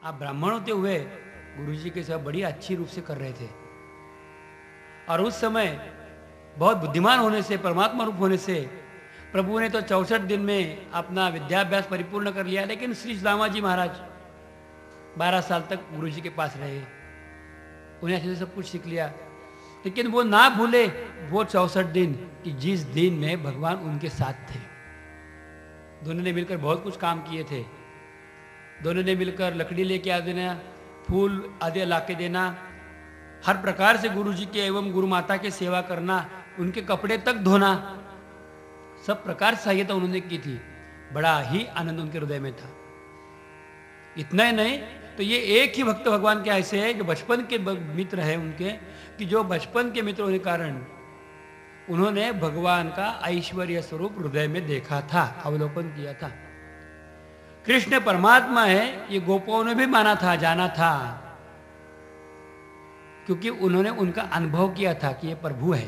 आप ब्राह्मण होते हुए गुरु जी की सेवा बड़ी अच्छी रूप से कर रहे थे। और उस समय बहुत बुद्धिमान होने से, परमात्मा रूप होने से प्रभु ने तो 64 दिन में अपना विद्याभ्यास परिपूर्ण कर लिया, लेकिन श्री सुदामा जी महाराज 12 साल तक गुरु जी के पास रहे, उन्हें अच्छे से सब कुछ सीख लिया। लेकिन वो ना भूले वो 64 दिन कि जिस दिन में भगवान उनके साथ थे। दोनों ने मिलकर बहुत कुछ काम किए थे। दोनों ने मिलकर लकड़ी लेके आ देना, फूल आदि ला के देना, हर प्रकार से गुरु जी के एवं गुरु माता की सेवा करना, उनके कपड़े तक धोना, सब प्रकार से सहायता उन्होंने की थी। बड़ा ही आनंद उनके हृदय में था। इतना ही नहीं तो ये एक ही भक्त भगवान के ऐसे है जो बचपन के मित्र है उनके, कि जो बचपन के मित्र होने के कारण उन्होंने भगवान का ऐश्वर्य स्वरूप हृदय में देखा था, अवलोकन किया था। कृष्ण परमात्मा है ये गोपों ने भी माना था, जाना था, क्योंकि उन्होंने उनका अनुभव किया था कि ये प्रभु है।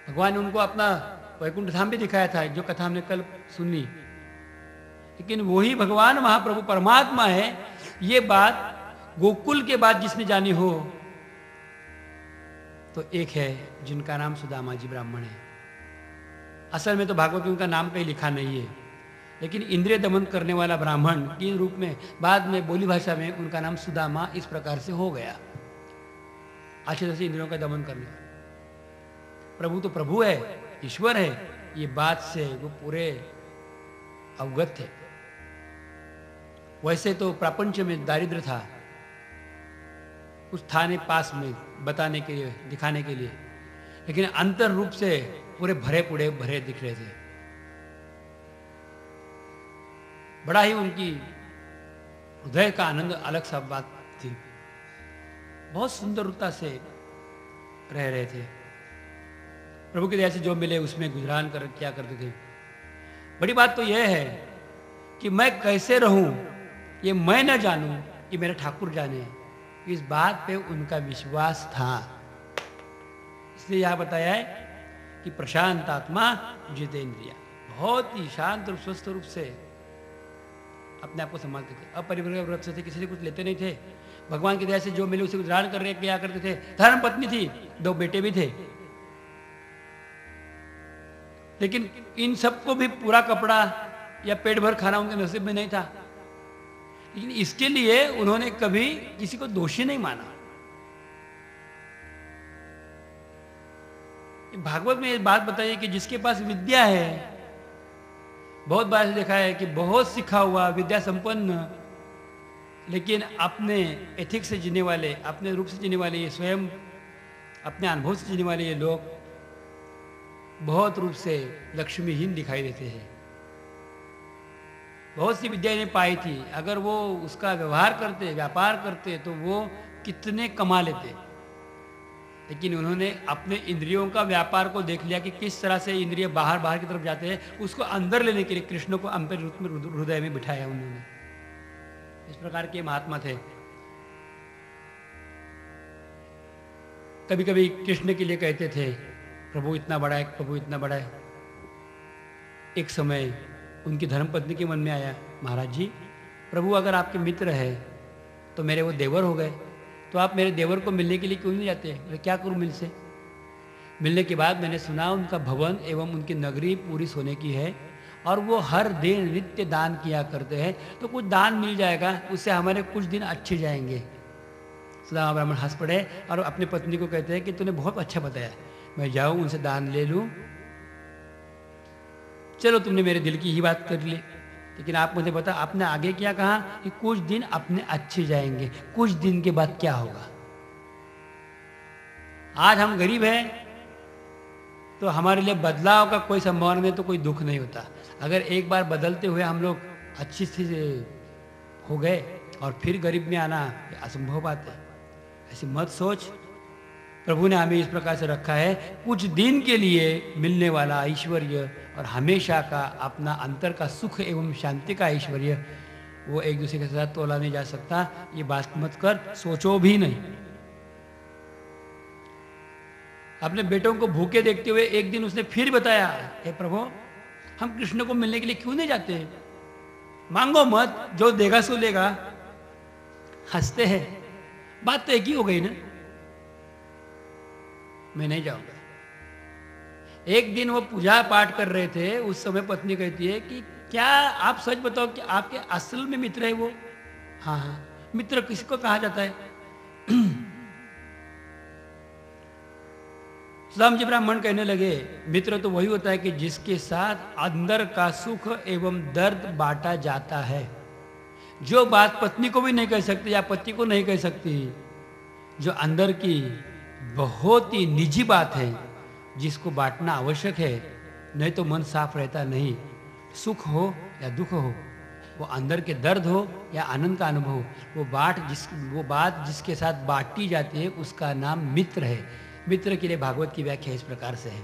भगवान ने उनको अपना वैकुंठ धाम भी दिखाया था, जो कथा हमने कल सुनी। लेकिन वही भगवान महाप्रभु परमात्मा है, ये बात गोकुल के बाद जिसने जानी हो तो एक है जिनका नाम सुदामा जी ब्राह्मण है। असल में तो भागवत में उनका नाम कहीं लिखा नहीं है, लेकिन इंद्रिय दमन करने वाला ब्राह्मण के रूप में बाद में बोली भाषा में उनका नाम सुदामा इस प्रकार से हो गया, अच्छे तरह से इंद्रियों का दमन करने वाला। प्रभु तो प्रभु है, ईश्वर है, ये बात से वो पूरे अवगत थे। वैसे तो प्रपंच में दारिद्र था, कुछ था नहीं पास में बताने के लिए, दिखाने के लिए, लेकिन अंतर रूप से पूरे भरे पूरे भरे दिख रहे थे। बड़ा ही उनकी हृदय का आनंद अलग सा बात थी, बहुत सुंदरता से रह रहे थे। प्रभु की दया से जो मिले उसमें गुजरान कर क्या करते थे। बड़ी बात तो यह है कि मैं कैसे रहूं ये मैं न जानूं, ये मेरे ठाकुर जाने, इस बात पे उनका विश्वास था। इसलिए यह बताया है कि प्रशांत आत्मा जितेंद्रिया, बहुत ही शांत और स्वस्थ रूप से अपने आप को संभालते थे। अपरिग्रह व्रत से थे, किसी से कुछ लेते नहीं थे। भगवान की दया से जो मिले उसे गुजरान कर रहे क्या करते थे। धर्म पत्नी थी, 2 बेटे भी थे, लेकिन इन सबको भी पूरा कपड़ा या पेट भर खाना उनके नसीब में नहीं था। लेकिन इसके लिए उन्होंने कभी किसी को दोषी नहीं माना। भागवत में एक बात बताइए कि जिसके पास विद्या है, बहुत बार देखा है कि बहुत सीखा हुआ विद्या संपन्न, लेकिन अपने एथिक्स से जीने वाले, अपने रूप से जीने वाले, ये स्वयं अपने अनुभव से जीने वाले ये लोग बहुत रूप से लक्ष्मीहीन दिखाई देते हैं। बहुत सी विद्या इन्हें पाई थी, अगर वो उसका व्यवहार करते, व्यापार करते तो वो कितने कमा लेते। लेकिन उन्होंने अपने इंद्रियों का व्यापार को देख लिया कि किस तरह से इंद्रिय बाहर बाहर की तरफ जाते हैं, उसको अंदर लेने के लिए कृष्ण को अंतर रूप में हृदय में बिठाया उन्होंने। इस प्रकार के महात्मा थे। कभी कभी कृष्ण के लिए कहते थे प्रभु इतना बड़ा है, प्रभु इतना बड़ा है। एक समय उनकी धर्मपत्नी के मन में आया, महाराज जी प्रभु अगर आपके मित्र है तो मेरे वो देवर हो गए, तो आप मेरे देवर को मिलने के लिए क्यों नहीं जाते? मैं क्या करूं मिल से? मिलने के बाद मैंने सुना उनका भवन एवं उनकी नगरी पूरी सोने की है और वो हर दिन नित्य दान किया करते हैं, तो कुछ दान मिल जाएगा, उससे हमारे कुछ दिन अच्छे जाएंगे। सुदामा ब्राह्मण हंस पड़े और अपनी पत्नी को कहते हैं कि तूने बहुत अच्छा बताया, मैं जाऊं उनसे दान ले लूं। चलो तुमने मेरे दिल की ही बात कर ली, लेकिन आप मुझे बता आपने आगे क्या कहा कि कुछ दिन अपने अच्छे जाएंगे, कुछ दिन के बाद क्या होगा? आज हम गरीब हैं तो हमारे लिए बदलाव का कोई संभावना नहीं, तो कोई दुख नहीं होता। अगर एक बार बदलते हुए हम लोग अच्छी से हो गए और फिर गरीब में आना असंभव बात है। ऐसी मत सोच। प्रभु ने हमें इस प्रकार से रखा है, कुछ दिन के लिए मिलने वाला ऐश्वर्य और हमेशा का अपना अंतर का सुख एवं शांति का ऐश्वर्य वो एक दूसरे के साथ तोला नहीं जा सकता। ये बात मत कर, सोचो भी नहीं। अपने बेटों को भूखे देखते हुए एक दिन उसने फिर बताया, हे प्रभु हम कृष्ण को मिलने के लिए क्यों नहीं जाते? मांगो मत, जो देगा सो लेगा। हंसते हैं, बात तो एक ही हो गई ना। मैं नहीं जाऊंगा। एक दिन वो पूजा पाठ कर रहे थे, उस समय पत्नी कहती है कि क्या आप सच बताओ कि आपके असल में मित्र है वो? हाँ हाँ। मित्र किसको कहा जाता है? राम जी ब्राह्मण कहने लगे, मित्र तो वही होता है कि जिसके साथ अंदर का सुख एवं दर्द बांटा जाता है। जो बात पत्नी को भी नहीं कह सकती या पति को नहीं कह सकती, जो अंदर की बहुत ही निजी बात है, जिसको बांटना आवश्यक है, नहीं तो मन साफ रहता नहीं। सुख हो या दुख हो, वो अंदर के दर्द हो या आनंद का अनुभव हो, वो बात जिसके साथ बांटी जाती है उसका नाम मित्र है। मित्र के लिए भागवत की व्याख्या इस प्रकार से है,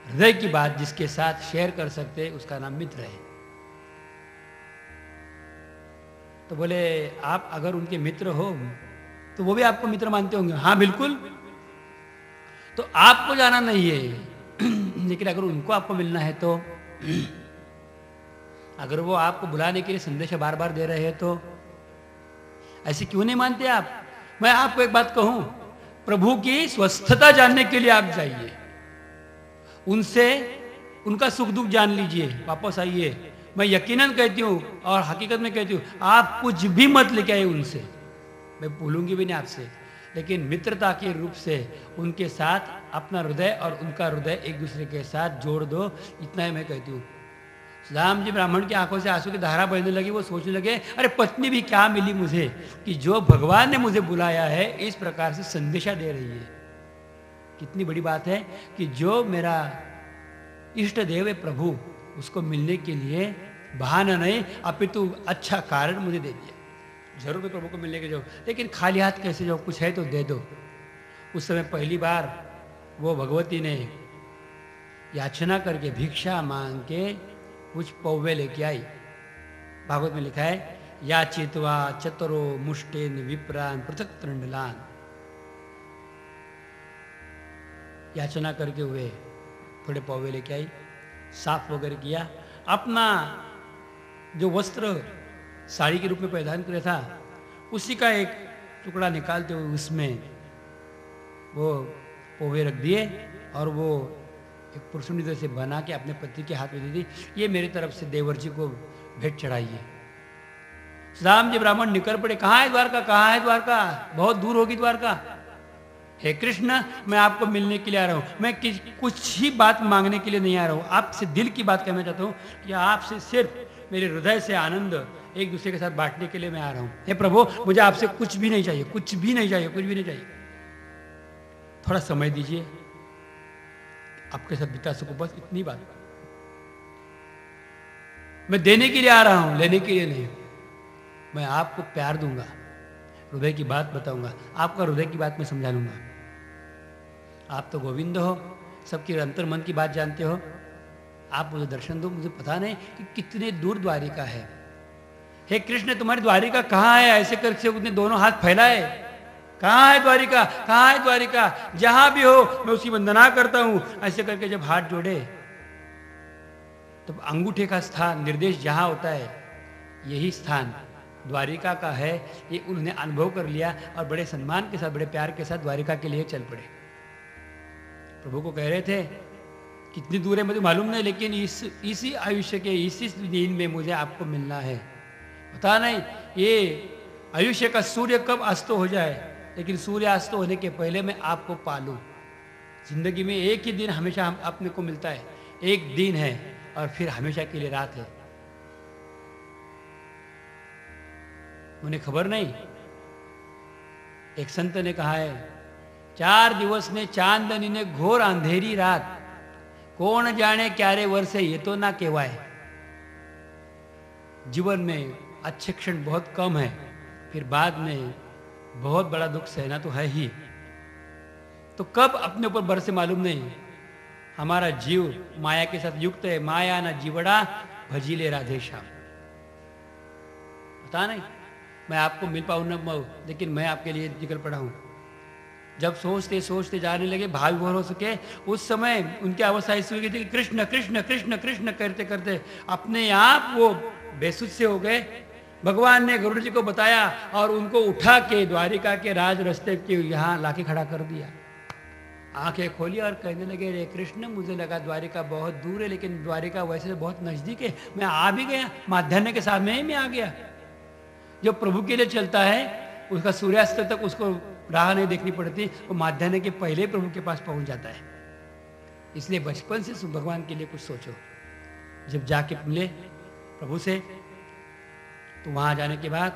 हृदय की बात जिसके साथ शेयर कर सकते हैं उसका नाम मित्र है। तो बोले आप अगर उनके मित्र हो तो वो भी आपको मित्र मानते होंगे? हाँ बिल्कुल। तो आपको जाना नहीं है, लेकिन अगर उनको आपको मिलना है तो अगर वो आपको बुलाने के लिए संदेश बार बार दे रहे हैं तो ऐसे क्यों नहीं मानते आप? मैं आपको एक बात कहूं, प्रभु की स्वस्थता जानने के लिए आप जाइए, उनसे उनका सुख दुख जान लीजिए, वापस आइए। मैं यकीनन कहती हूं और हकीकत में कहती हूं, आप कुछ भी मत लेके आइए उनसे, मैं भूलूंगी भी नहीं आपसे, लेकिन मित्रता के रूप से उनके साथ अपना हृदय और उनका हृदय एक दूसरे के साथ जोड़ दो, इतना ही मैं कहती हूँ। राम जी ब्राह्मण की आंखों से आंसू की धारा बहने लगी। वो सोचने लगे, अरे पत्नी भी क्या मिली मुझे कि जो भगवान ने मुझे बुलाया है इस प्रकार से संदेशा दे रही है। कितनी बड़ी बात है कि जो मेरा इष्ट देव है प्रभु, उसको मिलने के लिए बहाना नहीं अपितु अच्छा कारण मुझे दे दिया। जरूर मैं प्रभु को मिलने के जाऊँ, लेकिन खाली हाथ कैसे जाऊँ? कुछ है तो दे दो। उस समय पहली बार वो भगवती ने याचना करके भिक्षा मांग के कुछ पौवे लेके आई। भागवत में लिखा है, या चितवा चतुरो मुष्टेन विप्रान पृथक त्रिंडलान। याचना करके हुए थोड़े पौवे लेके आई, साफ वगैरह किया, अपना जो वस्त्र साड़ी के रूप में परिधान किया था उसी का एक टुकड़ा निकालते हुए उसमें वो पौवे रख दिए और वो एक पुरुषुंडी से बना के अपने पति के हाथ में दे दी। ये मेरी तरफ से देवर जी को भेंट चढ़ाइए। राम जी ब्राह्मण निकल पड़े, कहाँ है द्वारका, कहाँ है द्वारका? बहुत दूर होगी द्वारका। हे कृष्ण, मैं आपको मिलने के लिए आ रहा हूँ, मैं कुछ ही बात मांगने के लिए नहीं आ रहा हूँ, आपसे दिल की बात कहना चाहता हूँ कि आपसे सिर्फ मेरे हृदय से आनंद एक दूसरे के साथ बांटने के लिए मैं आ रहा हूँ। हे प्रभु, मुझे आपसे कुछ भी नहीं चाहिए, कुछ भी नहीं चाहिए, कुछ भी नहीं चाहिए। थोड़ा समय दीजिए, आपके साथ बिता सकूं, बस इतनी बात। मैं देने के लिए आ रहा हूं, लेने के लिए नहीं। मैं आपको प्यार दूंगा, हृदय की बात बताऊंगा, आपका हृदय की बात मैं समझा लूंगा। आप तो गोविंद हो, सबके अंतर मन की बात जानते हो, आप मुझे दर्शन दो। मुझे पता नहीं कि कितने दूर द्वारिका है। हे कृष्ण, तुम्हारी द्वारिका कहाँ है? ऐसे करके उसने दोनों हाथ फैलाए, कहाँ है द्वारिका, कहाँ है द्वारिका? जहां भी हो मैं उसकी वंदना करता हूं। ऐसे करके जब हाथ जोड़े तो अंगूठे का स्थान निर्देश जहां होता है, यही स्थान द्वारिका का है। ये उन्होंने अनुभव कर लिया और बड़े सम्मान के साथ, बड़े प्यार के साथ द्वारिका के लिए चल पड़े। प्रभु को कह रहे थे कितनी दूर है मुझे मालूम नहीं, लेकिन इसी आयुष्य के इसी दिन में मुझे आपको मिलना है। पता नहीं ये आयुष्य का सूर्य कब अस्त हो जाए, लेकिन सूर्यास्त होने के पहले मैं आपको पालूं। जिंदगी में एक ही दिन हमेशा हम अपने को मिलता है, एक दिन है और फिर हमेशा के लिए रात है। मुझे खबर नहीं, एक संत ने कहा है, 4 दिवस ने चांदनी ने घोर अंधेरी रात, कौन जाने क्यारे वर्षे ये तो ना केवाए। जीवन में अच्छे क्षण बहुत कम है, फिर बाद में बहुत बड़ा दुख सहना तो है ही। तो कब अपने ऊपर बरसे मालूम नहीं। हमारा जीव माया के साथ युक्त है, माया ना जीवड़ा भजीले राधे श्याम। पता नहीं मैं आपको मिल पाऊँ न पाऊँ, लेकिन मैं आपके लिए निकल पड़ा हूँ। जब सोचते सोचते जाने लगे, भाव विभोर हो सके, उस समय उनकी अवस्था ऐसी हुई थी कि कृष्ण कृष्ण कृष्ण कृष्ण करते करते अपने आप वो बेसुध से हो गए। भगवान ने गरुड़ जी को बताया और उनको उठा के द्वारिका के राज रास्ते के यहाँ लाके खड़ा कर दिया। आंखें खोली और कहने लगे, रे कृष्ण, मुझे लगा द्वारिका बहुत दूर है, लेकिन द्वारिका वैसे तो बहुत नजदीक है, मैं आ भी गया, माध्यान्ह के साथ में ही मैं आ गया। जो प्रभु के लिए चलता है उसका सूर्यास्त तक उसको राह नहीं देखनी पड़ती, वो माध्यान्ह के पहले प्रभु के पास पहुंच जाता है। इसलिए बचपन से भगवान के लिए कुछ सोचो। जब जाके मिले प्रभु से तो वहां जाने के बाद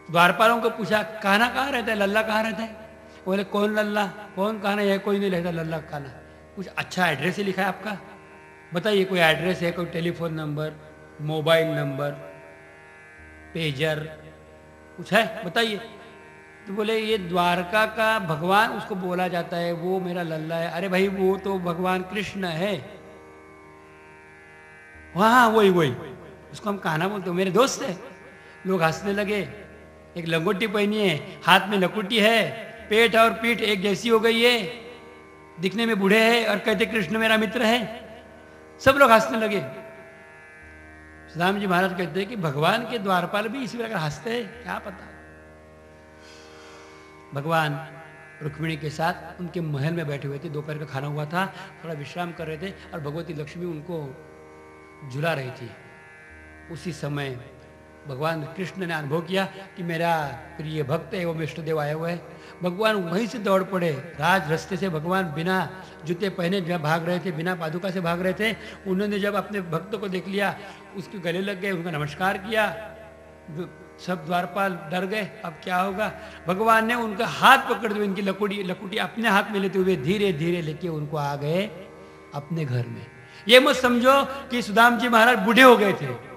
द्वारपालों को पूछा, कान्हा कहाँ रहता है, लल्ला कहाँ रहता है? बोले, कौन लल्ला, कौन कान्हा? है कोई नहीं रहता लल्ला कान्हा। कुछ अच्छा एड्रेस ही लिखा है आपका, बताइए कोई एड्रेस है, कोई telephone number, mobile number, pager कुछ है, बताइए। तो बोले, ये द्वारका का भगवान उसको बोला जाता है, वो मेरा लल्ला है। अरे भाई, वो तो भगवान कृष्ण है। हाँ वही वही, उसको हम कान्हा बोलते हो, मेरे दोस्त है। लोग हंसने लगे। एक लंगोटी पहनी है, हाथ में लकुटी है, पेट और पीठ एक जैसी हो गई है, दिखने में बूढ़े हैं और कहते कृष्ण मेरा मित्र है। सब लोग हंसने लगे। सुदाम जी महाराज कहते हैं कि भगवान के द्वारपाल भी इसी प्रकार हंसते हैं, क्या पता। भगवान रुक्मिणी के साथ उनके महल में बैठे हुए थे, दोपहर का खाना हुआ था, थोड़ा विश्राम कर रहे थे और भगवती लक्ष्मी उनको झुला रही थी। उसी समय भगवान कृष्ण ने अनुभव किया कि मेरा प्रिय भक्त है, वो इष्ट देव आया हुआ है। भगवान वहीं से दौड़ पड़े। राज रास्ते से भगवान बिना जूते पहने जब भाग रहे थे, बिना पादुका से भाग रहे थे। उन्होंने जब अपने भक्त को देख लिया, उसके गले लग गए, उनका नमस्कार किया। सब द्वारपाल डर गए, अब क्या होगा। भगवान ने उनका हाथ पकड़ दिया, उनकी लकुटी अपने हाथ में लेते हुए धीरे धीरे लेके उनको आ गए अपने घर में। ये मत समझो कि सुदाम जी महाराज बूढ़े हो गए थे।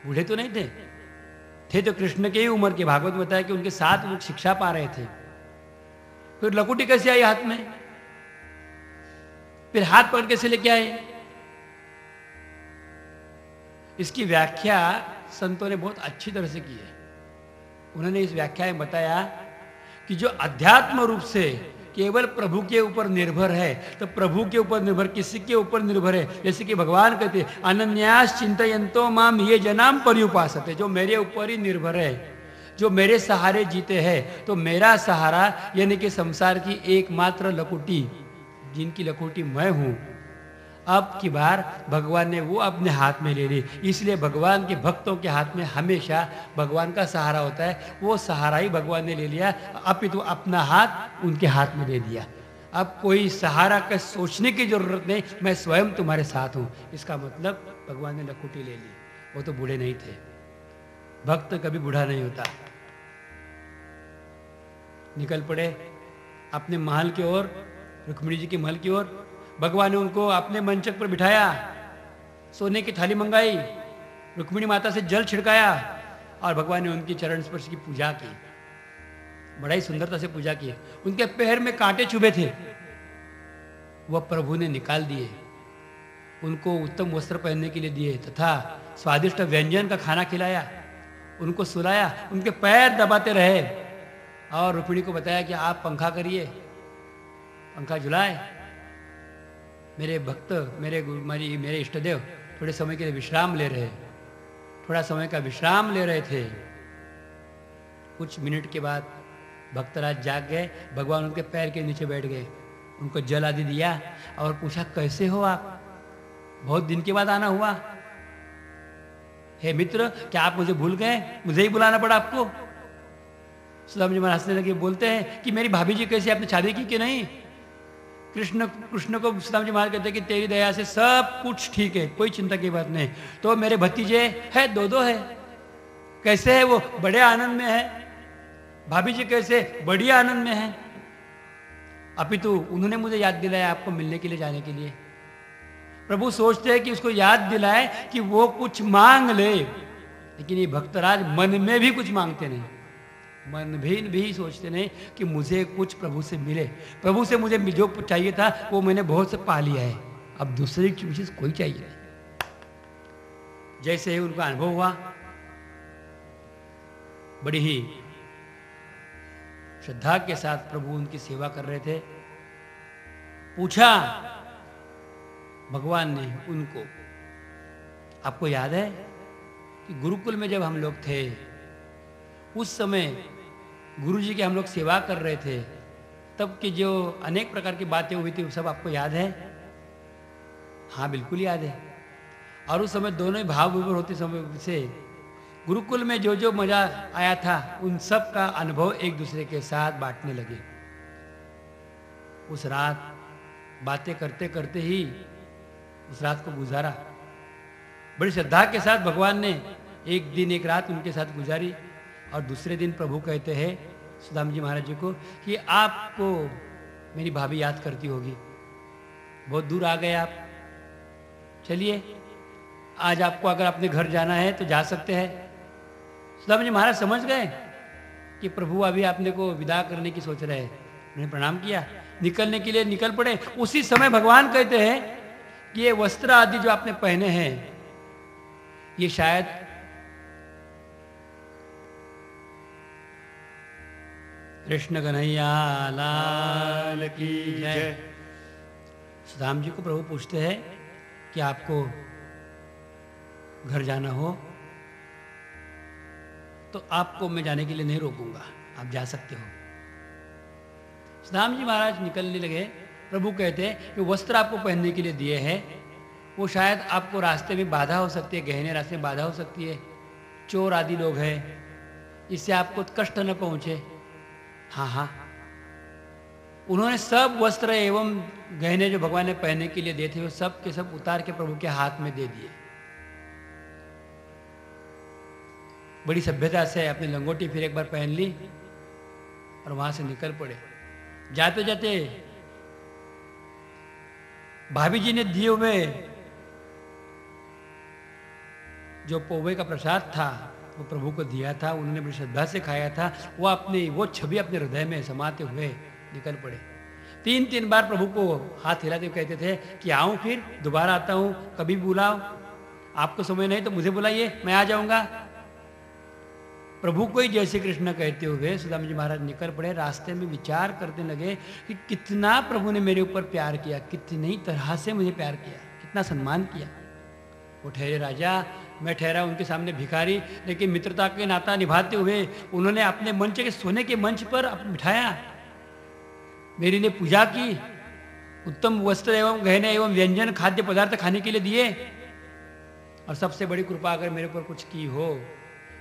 बूढ़े तो नहीं थे तो कृष्ण के ही उम्र के। भागवत बताया कि उनके साथ लोग शिक्षा पा रहे थे। फिर लकुटी कैसे आई हाथ में, फिर हाथ पकड़ कैसे लेके आए? इसकी व्याख्या संतों ने बहुत अच्छी तरह से की है। उन्होंने इस व्याख्या में बताया कि जो अध्यात्म रूप से केवल प्रभु के ऊपर निर्भर है, तो प्रभु के ऊपर निर्भर किसी के ऊपर निर्भर है। जैसे कि भगवान कहते हैं, अनन्यास चिंतयन्तो माम ये जनाम पर्युपासते, जो मेरे ऊपर ही निर्भर है, जो मेरे सहारे जीते हैं, तो मेरा सहारा यानी कि संसार की एकमात्र लकुटी, जिनकी लकुटी मैं हूं, अब की बार भगवान ने वो अपने हाथ में ले ली। इसलिए भगवान के भक्तों के हाथ में हमेशा भगवान का सहारा होता है। वो सहारा ही भगवान ने ले लिया, अपितु अपना हाथ उनके हाथ में दे दिया। अब कोई सहारा का सोचने की जरूरत नहीं, मैं स्वयं तुम्हारे साथ हूं। इसका मतलब भगवान ने लकुटी ले ली। वो तो बूढ़े नहीं थे। भक्त कभी बूढ़ा नहीं होता। निकल पड़े अपने महल की ओर, रुक्मिणी जी के महल की ओर। भगवान ने उनको अपने मंचक पर बिठाया, सोने की थाली मंगाई, रुक्मिणी माता से जल छिड़काया और भगवान ने उनकी चरण स्पर्श की पूजा की। बड़ा ही सुंदरता से पूजा की। उनके पैर में कांटे चुभे थे, वह प्रभु ने निकाल दिए। उनको उत्तम वस्त्र पहनने के लिए दिए तथा स्वादिष्ट व्यंजन का खाना खिलाया, उनको सुलाया, उनके पैर दबाते रहे और रुक्मिणी को बताया कि आप पंखा करिए, पंखा झुलाए। मेरे भक्त, मेरे इष्टदेव थोड़े समय के लिए विश्राम ले रहे, थोड़ा समय का विश्राम ले रहे थे। कुछ मिनट के बाद भक्तराज जाग गए। भगवान उनके पैर के नीचे बैठ गए, उनको जल आदि दिया और पूछा, कैसे हो आप? बहुत दिन के बाद आना हुआ। हे मित्र, क्या आप मुझे भूल गए? मुझे ही बुलाना पड़ा आपको? सुदाम जी महाराज हंसने लगे, बोलते हैं कि मेरी भाभी जी कैसे, आपने शादी की कि नहीं? कृष्ण को सुदाम जी महाराज कहते हैं कि तेरी दया से सब कुछ ठीक है, कोई चिंता की बात नहीं। तो मेरे भतीजे है, दो है। कैसे है वो? बड़े आनंद में है। भाभी जी कैसे? बड़ी आनंद में है। अपितु उन्होंने मुझे याद दिलाया आपको मिलने के लिए, जाने के लिए। प्रभु सोचते हैं कि उसको याद दिलाए कि वो कुछ मांग ले, लेकिन ये भक्तराज मन में भी कुछ मांगते नहीं, मन भी सोचते नहीं कि मुझे कुछ प्रभु से मिले। प्रभु से मुझे जो चाहिए था वो मैंने बहुत से पा लिया है, अब दूसरी चीज कोई चाहिए नहीं। जैसे ही उनका अनुभव हुआ, बड़ी ही श्रद्धा के साथ प्रभु उनकी सेवा कर रहे थे। पूछा भगवान ने उनको, आपको याद है कि गुरुकुल में जब हम लोग थे उस समय गुरु जी की हम लोग सेवा कर रहे थे, तब की जो अनेक प्रकार की बातें हुई थी वो सब आपको याद है? हाँ, बिल्कुल याद है। और उस समय दोनों ही भाव विभोर होते समय से गुरुकुल में जो जो मजा आया था उन सब का अनुभव एक दूसरे के साथ बांटने लगे। उस रात बातें करते करते ही उस रात को गुजारा। बड़ी श्रद्धा के साथ भगवान ने एक दिन एक रात उनके साथ गुजारी। और दूसरे दिन प्रभु कहते हैं सुदाम जी महाराज जी को कि आपको मेरी भाभी याद करती होगी, बहुत दूर आ गए आप, चलिए आज आपको अगर अपने घर जाना है तो जा सकते हैं। सुदाम जी महाराज समझ गए कि प्रभु अभी आपने को विदा करने की सोच रहे हैं। उन्हें प्रणाम किया, निकलने के लिए निकल पड़े। उसी समय भगवान कहते हैं कि ये वस्त्र आदि जो आपने पहने हैं ये शायद कृष्ण कन्हैया लाल की जय। सुदाम जी को प्रभु पूछते हैं कि आपको घर जाना हो तो आपको मैं जाने के लिए नहीं रोकूंगा, आप जा सकते हो। सुदाम जी महाराज निकलने लगे। प्रभु कहते हैं कि वस्त्र आपको पहनने के लिए दिए हैं वो शायद आपको रास्ते में बाधा हो सकती है, गहने रास्ते में बाधा हो सकती है, चोर आदि लोग हैं, इससे आपको कष्ट न पहुंचे। हाँ हाँ, उन्होंने सब वस्त्र एवं गहने जो भगवान ने पहनने के लिए दिए थे वो सब के सब उतार के प्रभु के हाथ में दे दिए। बड़ी सभ्यता से अपनी लंगोटी फिर एक बार पहन ली और वहां से निकल पड़े। जाते जाते भाभी जी ने दिए हुए जो पोवे का प्रसाद था वो प्रभु को दिया था, उन्होंने बड़ी श्रद्धा से खाया था। वो छवि अपने हृदय में समाते हुए निकल पड़े। 3-3 बार प्रभु को हाथ हिलाते हुए कहते थे कि आऊं, फिर दोबारा आता हूं, कभी बुलाओ, आपको समय नहीं तो मुझे बुलाइए, मैं आ जाऊंगा। प्रभु को ही जय श्री कृष्ण कहते हुए सुदाम जी महाराज निकल पड़े। रास्ते में विचार करने लगे कि कितना प्रभु ने मेरे ऊपर प्यार किया, कितनी तरह से मुझे प्यार किया, कितना सम्मान किया। वो ठहरे राजा, मैं ठहरा उनके सामने भिखारी, लेकिन मित्रता के नाता निभाते हुए उन्होंने अपने मंच के सोने के मंच पर बिठाया, मेरे लिए पूजा की, उत्तम वस्त्र एवं गहने एवं व्यंजन खाद्य पदार्थ खाने के लिए दिए। और सबसे बड़ी कृपा अगर मेरे ऊपर कुछ की हो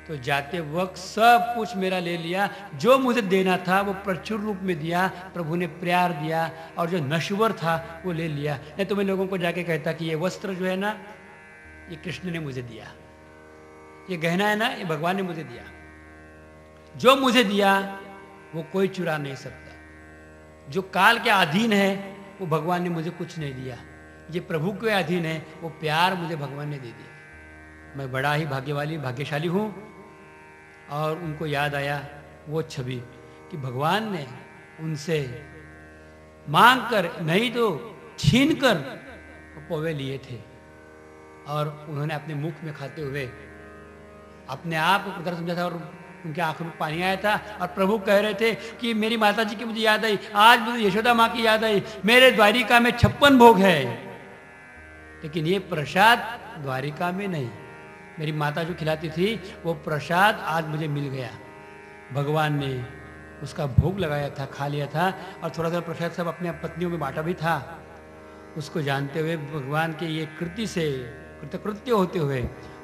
तो जाते वक्त सब कुछ मेरा ले लिया, जो मुझे देना था वो प्रचुर रूप में दिया, प्रभु ने प्यार दिया, और जो नश्वर था वो ले लिया। नहीं तो मैं लोगों को जाके कहता कि ये वस्त्र जो है ना ये कृष्ण ने मुझे दिया, ये गहना है ना ये भगवान ने मुझे दिया। जो मुझे दिया वो कोई चुरा नहीं सकता। जो काल के अधीन है वो भगवान ने मुझे कुछ नहीं दिया। ये प्रभु के अधीन है, वो प्यार मुझे भगवान ने दे दिया। मैं बड़ा ही भाग्यशाली हूँ। और उनको याद आया वो छवि कि भगवान ने उनसे मांग कर नहीं तो छीन कर पोवे लिए थे, और उन्होंने अपने मुख में खाते हुए अपने आप को प्रदर्शन समझा था, और उनके आंखों में पानी आया था। और प्रभु कह रहे थे कि मेरी माता जी की मुझे याद आई, आज मुझे यशोदा माँ की याद आई, मेरे द्वारिका में 56 भोग है, लेकिन ये प्रसाद द्वारिका में नहीं। मेरी माता जो खिलाती थी वो प्रसाद आज मुझे मिल गया। भगवान ने उसका भोग लगाया था, खा लिया था, और थोड़ा थोड़ा प्रसाद सब अपने पत्नियों में बांटा भी था। उसको जानते हुए भगवान के ये कृति से कृतकृत्य होते हुए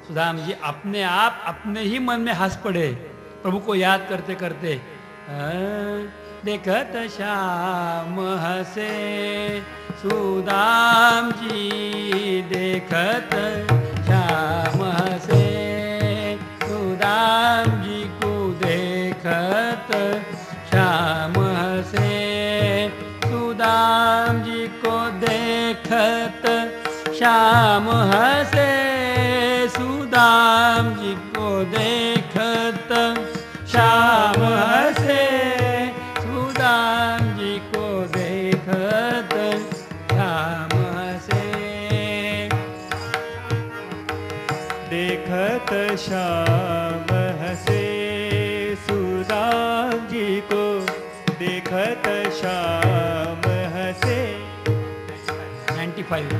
सुदाम जी अपने आप अपने ही मन में हंस पड़े, प्रभु को याद करते करते। देखत श्याम हसे सुदाम जी, देखत श्याम हसे सुदाम जी को, देखत श्याम हसे सुदाम जी को, देखत श्याम हसे सुदाम जी को, देखत श्याम हसे सुदाम जी को, देखत श्याम हसे। देखत श्याम हसे सुदाम जी को, देखत श्याम हसे। 95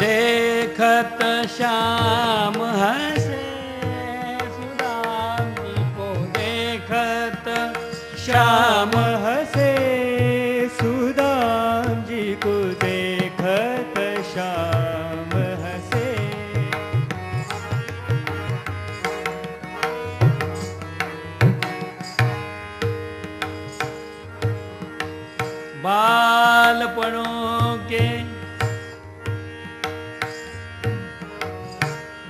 देखत श्याम हंसे, सुदाम जी को देखत श्याम हंसे, सुदाम जी को देखत श्याम हंसे। बालपनों के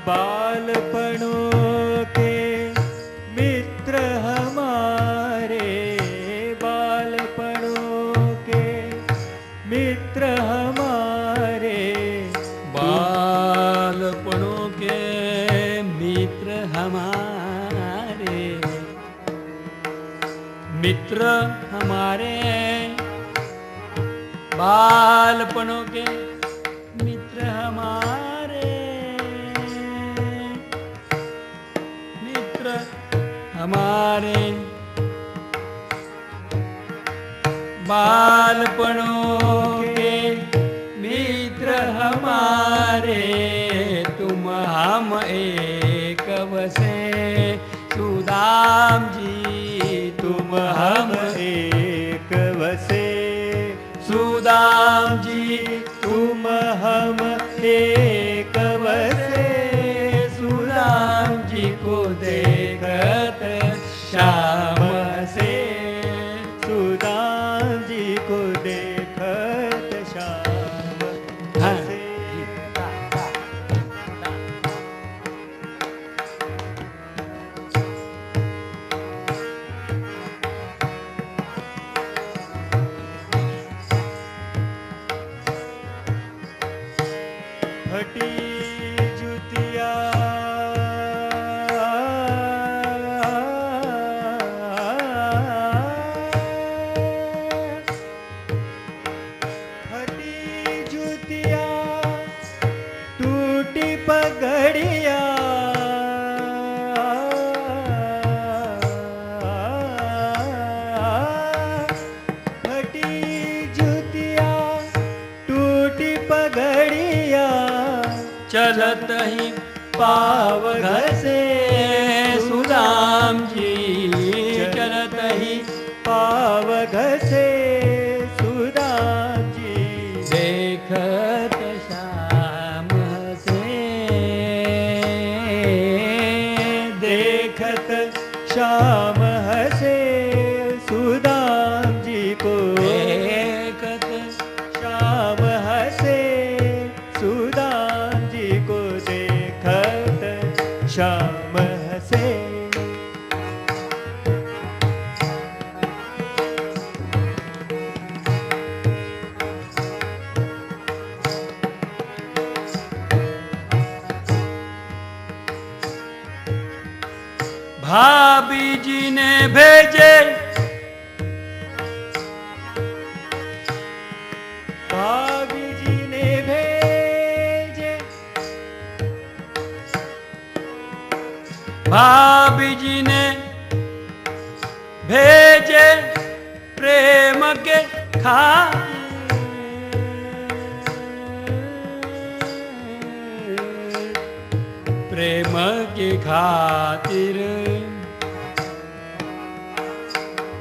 बालपनों के मित्र हमारे, बालपनों के मित्र हमारे, बालपनों के मित्र हमारे, मित्र हमारे, बालपनों के मित्र हमारे, मित्र हमारे, बालपनों के मित्र हमारे, तुम हम एक बसे, सुदाम जी तुम हम एक बसे, सुदाम जी तुम हम एक बसे, सुदाम जी को देखत श्याम से, सुदाम जी को देखत श्याम हंसे। फटी जुतिया फटी जुतिया, टूटी पगड़िया, फटी जुतिया, टूटी पगड़िया, चलत ही पाव घसे, सुदाम जी चलत ही पाव घसे, सुदाम जी देखत श्याम से, देखत श्याम हंसे, सुदाम जी को देखत श्याम हंसे, सुदाम जी को देखत श्याम हंसे। भाभी जी ने भेजे, भाभी जी ने भेजे, भाभी जी ने भेजे प्रेम के प्रेम के खातिर,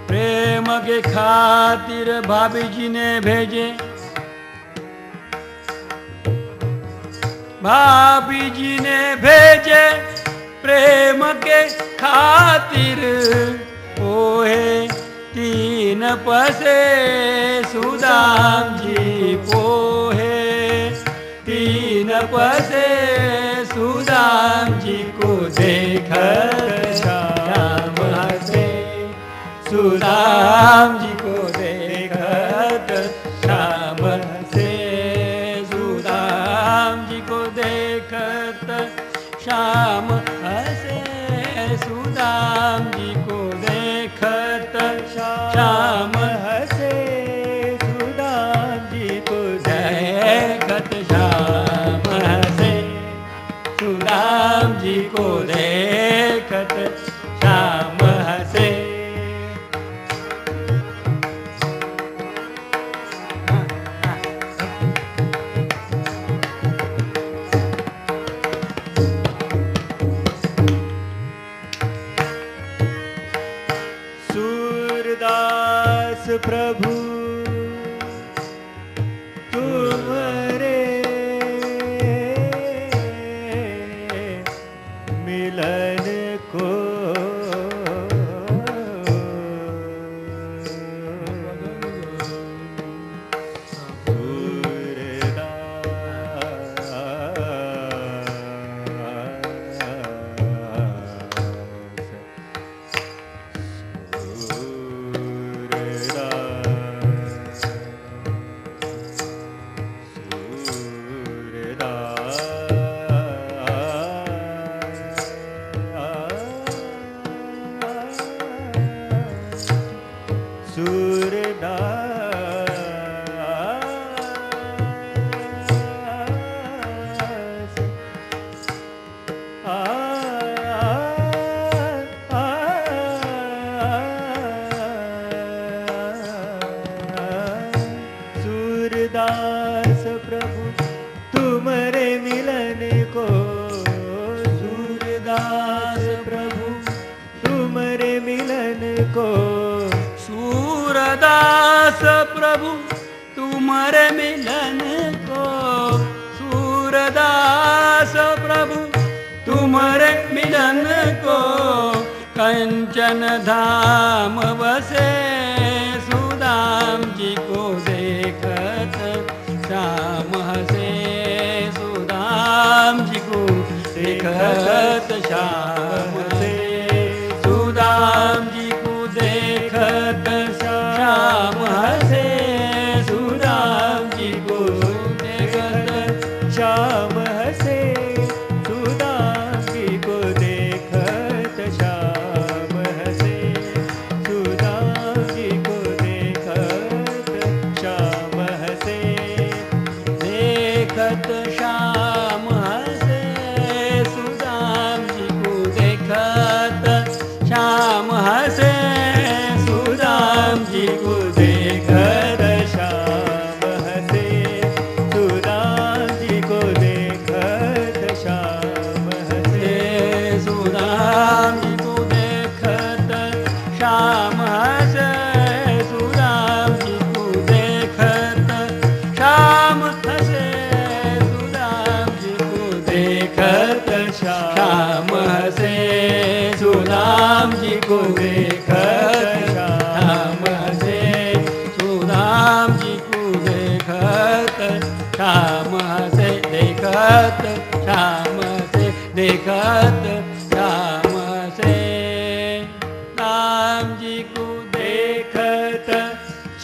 प्रेम के खातिर भाभी जी ने भेजे, भाभी जी ने भेजे प्रेम के खातिर, पोहे तीन पसे, सुदाम जी पोहे तीन पसे, सुदाम जी को देखत श्याम हंसे, सुदाम जी को देखत श्याम हंसे, सुदाम जी को देखत श्याम हंसे, सुदाम जी को देखत श्याम हंसे, सुदाम जी को देखत श्याम हंसे, सुदाम जी को देखत श्याम हंसे। प्रभु तुम्हारे मिलन को सूरदास प्रभु तुम्हारे मिलन को सूरदास प्रभु तुम्हारे मिलन को सूरदास प्रभु तुम्हारे मिलन को सूरदास प्रभु तुम्हारे मिलन को कंचन धाम बसे सुदाम जी को देखत श्याम हसे सुदाम जी को देखत श्याम हसे सुदाम जी को देखत श्याम हसे सुदाम जी को देखत श्याम हसे सुदाम जी को देखत श्याम हसे सुदाम जी को देखत श्याम हसे देखत श्याम हसे सुदाम जी को देखत श्याम हसे सुदाम जी को देखत श्याम हसे सुदाम जी को देखत श्याम हसे सुदाम जी को देखत श्याम हसे सुदाम जी को देखत श्याम हसे सुदाम जी को देखत श्याम हसे सुदाम जी को देखत श्याम हसे सुदाम जी को देखत श्याम हसे देखत श्याम हसे देखत श्याम हसे राम जी को देखत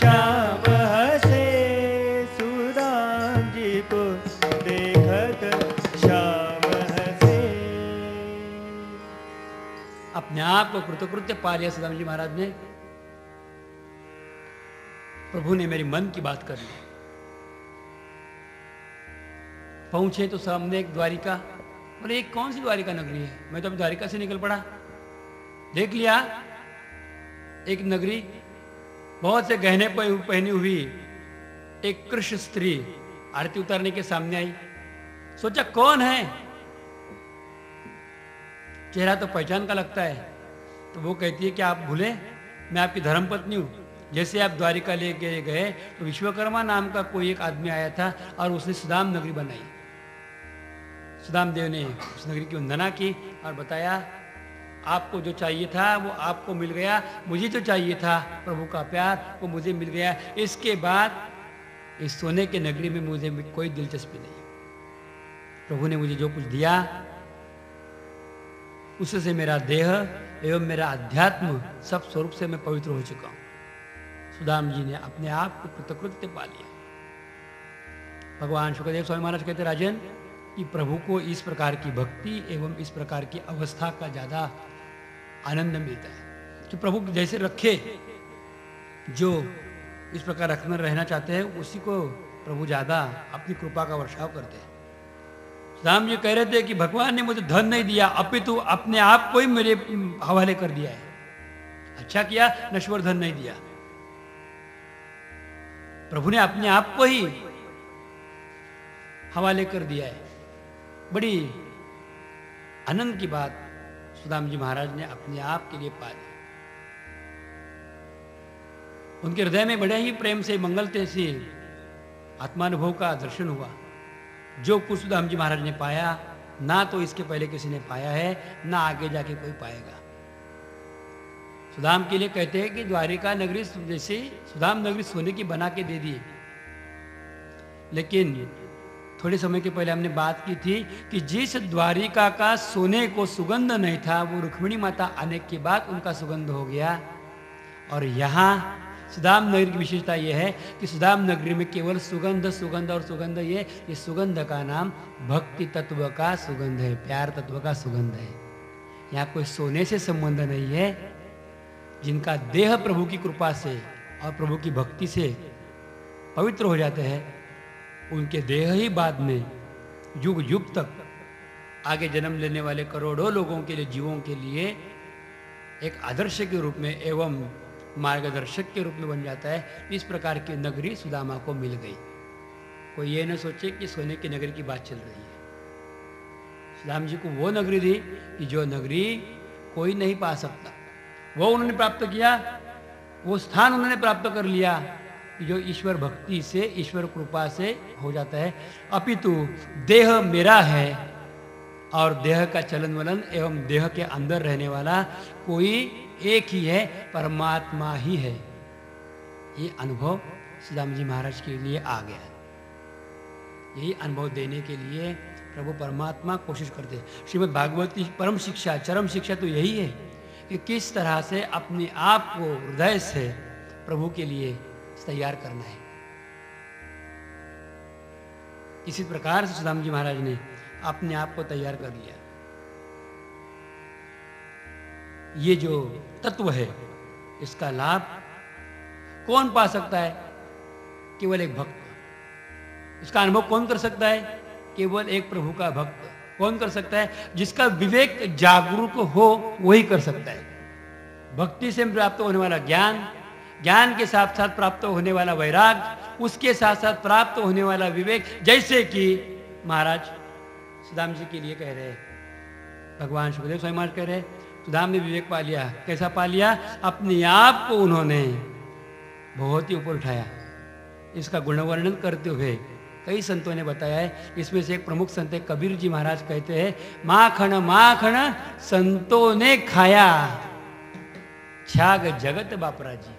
श्याम हसे सुदाम जी को देखत श्याम हसे अपने आप को कृतकृत्य पा लिया सदाम जी महाराज ने। प्रभु ने मेरी मन की बात कर ली। पहुंचे तो सामने एक द्वारिका, बोले एक कौन सी द्वारिका नगरी है, मैं तो अभी द्वारिका से निकल पड़ा। देख लिया एक नगरी, बहुत से गहने पहनी हुई एक कृष्ण स्त्री आरती उतारने के सामने आई। सोचा कौन है, चेहरा तो पहचान का लगता है। तो वो कहती है कि आप भूले मैं आपकी धर्मपत्नी हूँ। जैसे आप द्वारिका लेके गए तो विश्वकर्मा नाम का कोई एक आदमी आया था और उसने सुदाम नगरी बनाई। सुदाम देव ने उस नगरी की वंदना की और बताया आपको जो चाहिए था वो आपको मिल गया, मुझे जो चाहिए था प्रभु का प्यार वो मुझे मिल गया। इसके बाद इस सोने के नगरी में मुझे कोई दिलचस्पी नहीं। प्रभु ने मुझे जो कुछ दिया उससे मेरा देह एवं मेरा अध्यात्म सब स्वरूप से मैं पवित्र हो चुका हूं। सुदाम जी ने अपने आप को कृतकृत्य पा लिया। भगवान शुक्रदेव स्वामी महाराज कहते राजन कि प्रभु को इस प्रकार की भक्ति एवं इस प्रकार की अवस्था का ज्यादा आनंद मिलता है कि प्रभु जैसे रखे, जो इस प्रकार रखना रहना चाहते हैं उसी को प्रभु ज्यादा अपनी कृपा का वर्षाव करते हैं। राम जी कह रहे थे कि भगवान ने मुझे धन नहीं दिया, अपितु अपने आप को ही मेरे हवाले कर दिया है। अच्छा किया नश्वर धन नहीं दिया, प्रभु ने अपने आप को ही हवाले कर दिया है। बड़ी आनंद की बात सुदाम जी महाराज ने अपने आप के लिए पा ली। उनके हृदय में बड़े ही प्रेम से मंगलते से आत्मानुभव का दर्शन हुआ। जो कुछ सुदाम जी महाराज ने पाया ना तो इसके पहले किसी ने पाया है, ना आगे जाके कोई पाएगा। सुदाम के लिए कहते हैं कि द्वारिका नगरी जैसे सुदाम नगरी सोने की बना के दे दी। लेकिन थोड़े समय के पहले हमने बात की थी कि जिस द्वारिका का सोने को सुगंध नहीं था, वो रुक्मिणी माता आने के बाद उनका सुगंध हो गया। और यहाँ सुदाम नगरी की विशेषता यह है कि सुदाम नगरी में केवल सुगंध सुगंध और सुगंध, ये सुगंध का नाम भक्ति तत्व का सुगंध है, प्यार तत्व का सुगंध है। यहाँ कोई सोने से संबंध नहीं है। जिनका देह प्रभु की कृपा से और प्रभु की भक्ति से पवित्र हो जाते हैं, उनके देह ही बाद में युग युग तक आगे जन्म लेने वाले करोड़ों लोगों के लिए, जीवों के लिए एक आदर्श के रूप में एवं मार्गदर्शक के रूप में बन जाता है। इस प्रकार की नगरी सुदामा को मिल गई। कोई ये न सोचे कि सोने की नगरी की बात चल रही है। सुदाम जी को वो नगरी दी कि जो नगरी कोई नहीं पा सकता, वो उन्होंने प्राप्त किया। वो स्थान उन्होंने प्राप्त कर लिया जो ईश्वर भक्ति से, ईश्वर कृपा से हो जाता है। अपितु देह मेरा है और देह का चलन वलन एवं देह के अंदर रहने वाला कोई एक ही है, परमात्मा ही है। ये अनुभव सुदाम जी महाराज के लिए आ गया। यही अनुभव देने के लिए प्रभु परमात्मा कोशिश करते हैं। श्रीमद् भागवत की परम शिक्षा, चरम शिक्षा तो यही है कि किस तरह से अपने आप को हृदय से प्रभु के लिए तैयार करना है। इसी प्रकार से सुदाम जी महाराज ने अपने आप को तैयार कर लिया। ये जो तत्व है, इसका लाभ कौन पा सकता है? केवल एक भक्त। इसका अनुभव कौन कर सकता है? केवल एक प्रभु का भक्त। कौन कर सकता है? जिसका विवेक जागरूक हो वही कर सकता है। भक्ति से प्राप्त होने वाला ज्ञान, ज्ञान के साथ साथ प्राप्त होने वाला वैराग, उसके साथ साथ प्राप्त होने वाला विवेक, जैसे कि महाराज सुदाम जी के लिए कह रहे हैं, भगवान सुखदेव स्वामी महाराज कह रहे हैं, सुदाम ने विवेक पा लिया। कैसा पा लिया? अपने आप को उन्होंने बहुत ही ऊपर उठाया। इसका गुणवर्णन करते हुए कई संतों ने बताया है। इसमें से एक प्रमुख संत है कबीर जी महाराज, कहते हैं, माखन माखन संतों ने खाया, छाग जगत बापरा जी।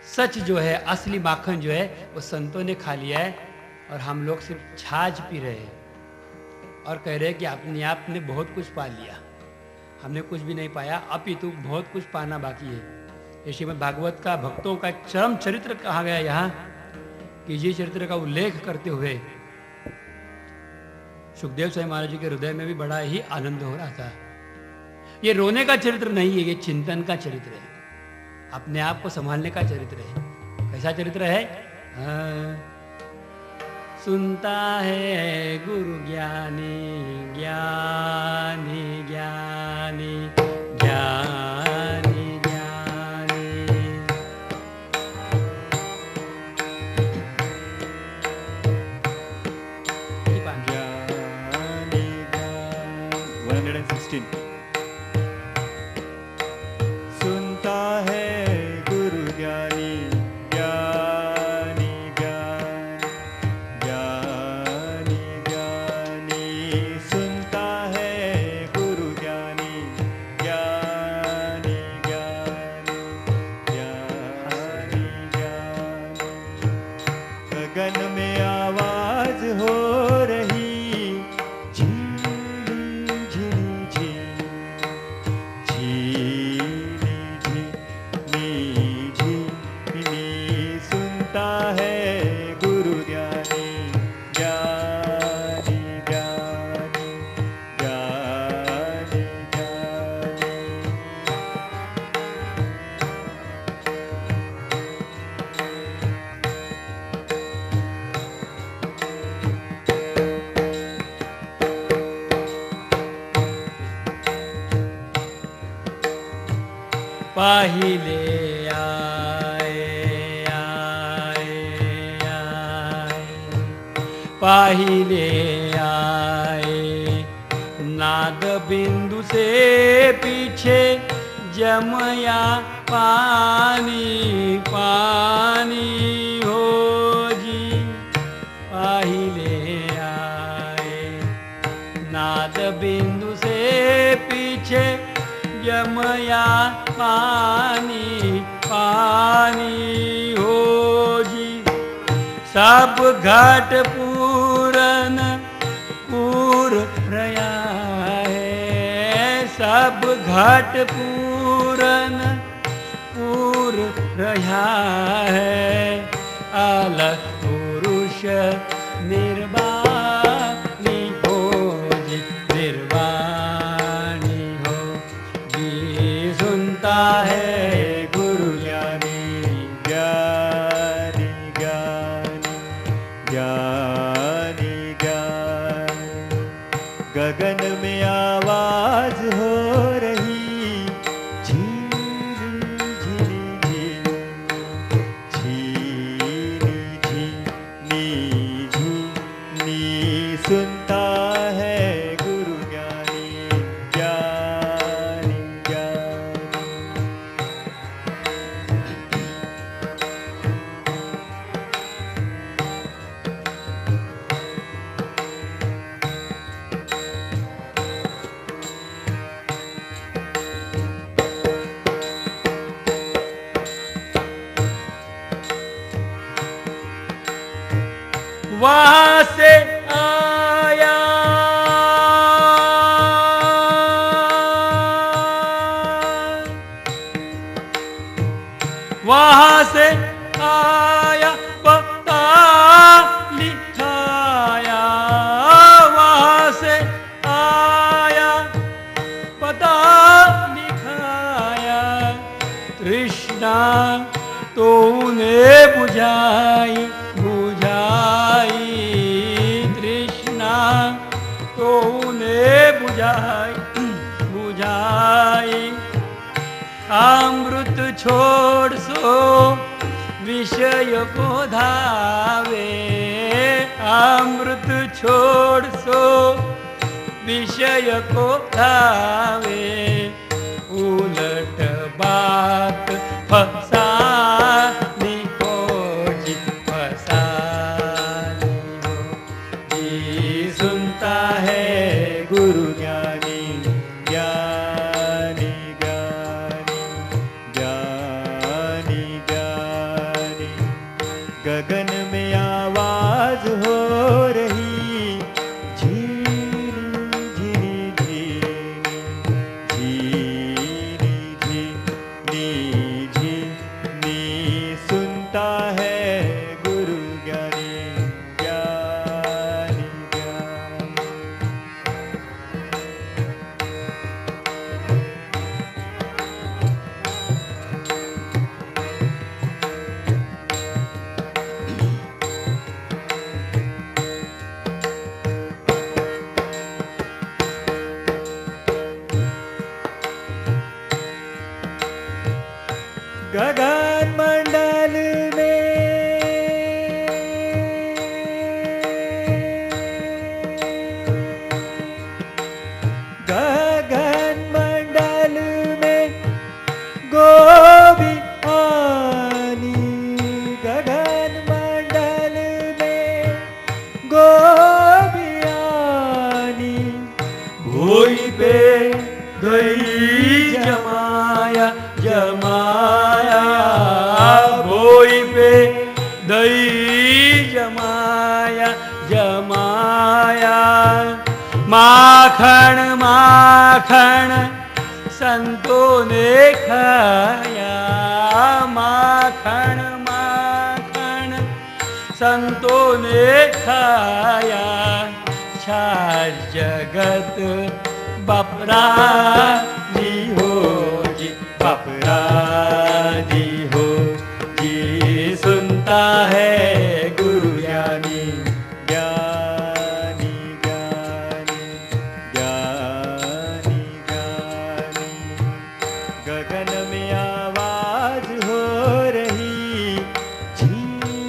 सच जो है, असली माखन जो है, वो संतों ने खा लिया है और हम लोग सिर्फ छाछ पी रहे हैं और कह रहे हैं कि अपने आप ने बहुत कुछ पा लिया। हमने कुछ भी नहीं पाया, अपितु बहुत कुछ पाना बाकी है। ये श्रीमद् भागवत का भक्तों का चरम चरित्र कहा गया यहाँ, कि ये चरित्र का उल्लेख करते हुए सुखदेव स्वामी महाराज जी के हृदय में भी बड़ा ही आनंद हो रहा था। ये रोने का चरित्र नहीं है, ये चिंतन का चरित्र है, अपने आप को संभालने का चरित्र है। कैसा चरित्र है? सुनता है गुरु ज्ञानी ज्ञानी ज्ञानी ज्ञानी ज्ञानी। ज्ञानी 116 सुनता है गुरु ज्ञानी ज्ञानी ज्ञानी ज्ञानी, सुनता है गुरु ज्ञानी ज्ञानी ज्ञानी ज्ञानी ज्ञानी। गगन में आवाज हो रही, झीली झीली झीली झीली झीली, सुनता है गुरु ज्ञानी ज्ञानी ज्ञानी ज्ञानी ज्ञानी। पाहिले आए आए आए, पाहिले आए, नाद बिंदु से पीछे जमया पानी पानी हो जी पाहिले आए। नाद बिंदु से पीछे जमया पानी पानी हो जी। सब घाट पूरन पूर रया है। सब घाट पूरन पूर रहा है। अलग पुरुष निर्वाणी हो जी निर्वाणी हो जी। सुनता है गुरु ज्ञानी ज्ञानी ज्ञानी ज्ञानी ज्ञानी। गगन में आवाज हो रही झीली झीली झीली झीली झीली। सुनता है गुरु ज्ञानी ज्ञानी ज्ञानी। वहाँ से आया वहाँ से आया पता लिखाया। वहाँ से आया पता लिखाया। तृष्णा तूने बुझाई बुझाई। तृष्णा तूने बुझाई बुझाई। अमृत छोड़ सो विषय को धावे। अमृत छोड़ सो विषय को धावे। उलट बात फसानी हो जी फसानी हो जी। सुनता है गुरु ज्ञानी ज्ञानी ज्ञानी ज्ञानी ज्ञानी। गगन में आवाज हो रही झीली झीली झीली झीली झीली। सुनता है गुरु ज्ञानी ज्ञानी ज्ञानी। गगन मंडल गगन मंडल में गोभी आनी। गगन मंडल में गोभी आनी। भोई पे गई जमाया जमाया। भोई पे दही जमाया जमाया। माखन माखन संतों ने खाया। माखन माखन संतों ने खाया। छार जगत बपराधी हो जी बपराधी हो जी। सुनता है गुरु ज्ञानी ज्ञानी ज्ञानी ज्ञानी ज्ञानी। गगन में आवाज हो रही झीली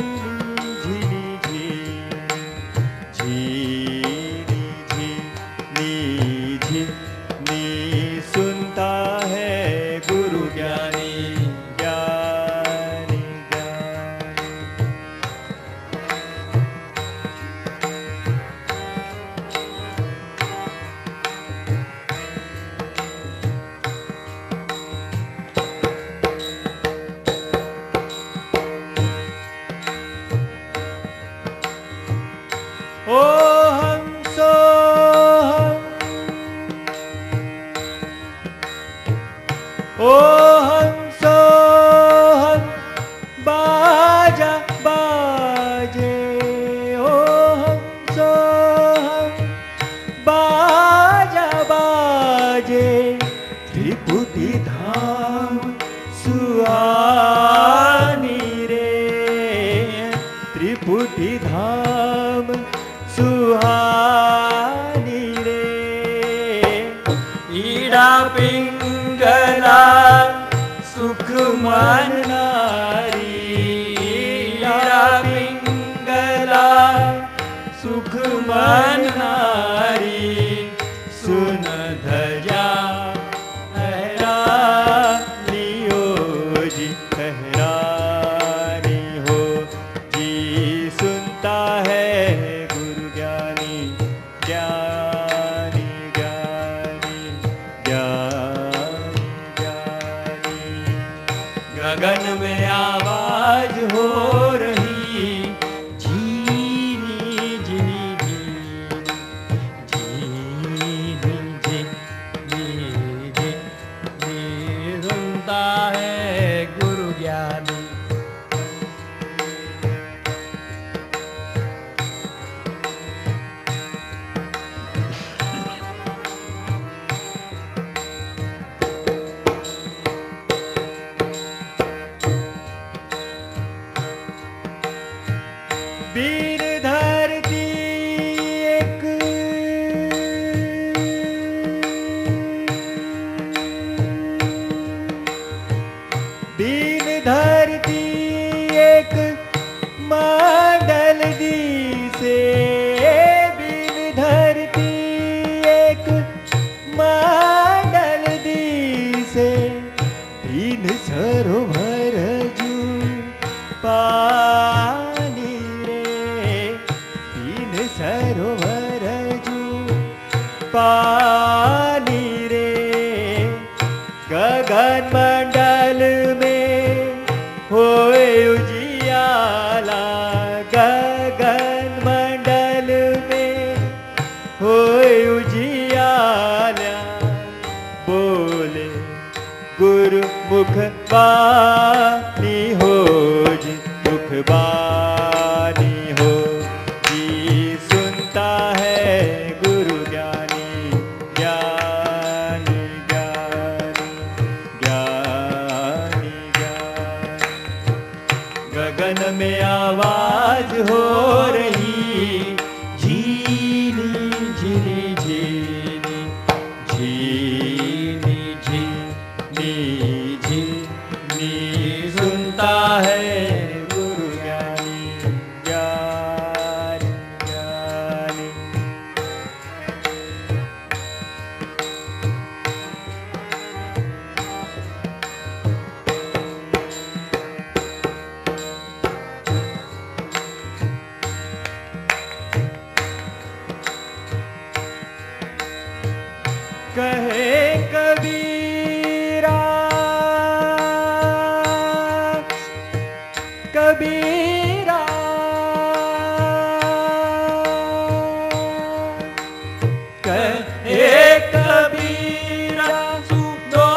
झीली झीली झीली झीली। सुनता है गुरु सोहम सोहम बाजा बाजे, ओहम सोहम बाजा बाजे, त्रिपुटी धाम सुहानी रे, त्रिपुटी धाम सुहानी रे। ईड़ा पिंगला सुख मन नारी, ईड़ा पिंगला सुख मन नारी, सुन धजा लियो जी कहरानी हो, जी सुनता है गुरु ज्ञानी, ज्ञानी ज्ञानी ज्ञानी ज्ञानी। गगन में आवाज हो रही, झीनी झीनी झीनी, सुनता है गुरु ज्ञानी। वीर धरती एक वीर धरती एक मंडल दी से, वीर धरती एक मंडल दी से, तीन सरोवर जू पानी रे, तीन सरोवर जू पानी रे। गगन मंडल में होए उजियाला, गगन मंडल में होए उजियाला, बोले गुरु मुख बानी हो जी, मुख बानी हो जी, सुनता है गुरु ज्ञानी, ज्ञानी ज्ञानी ज्ञानी ज्ञानी। गगन में आवाज हो रही, झीनी झीनी झीनी झीनी झीनी झीनी, सुनता है गुरु ज्ञानी, ज्ञानी ज्ञानी। कहे कबीरा कबीरा, कहे कबीरा सुनो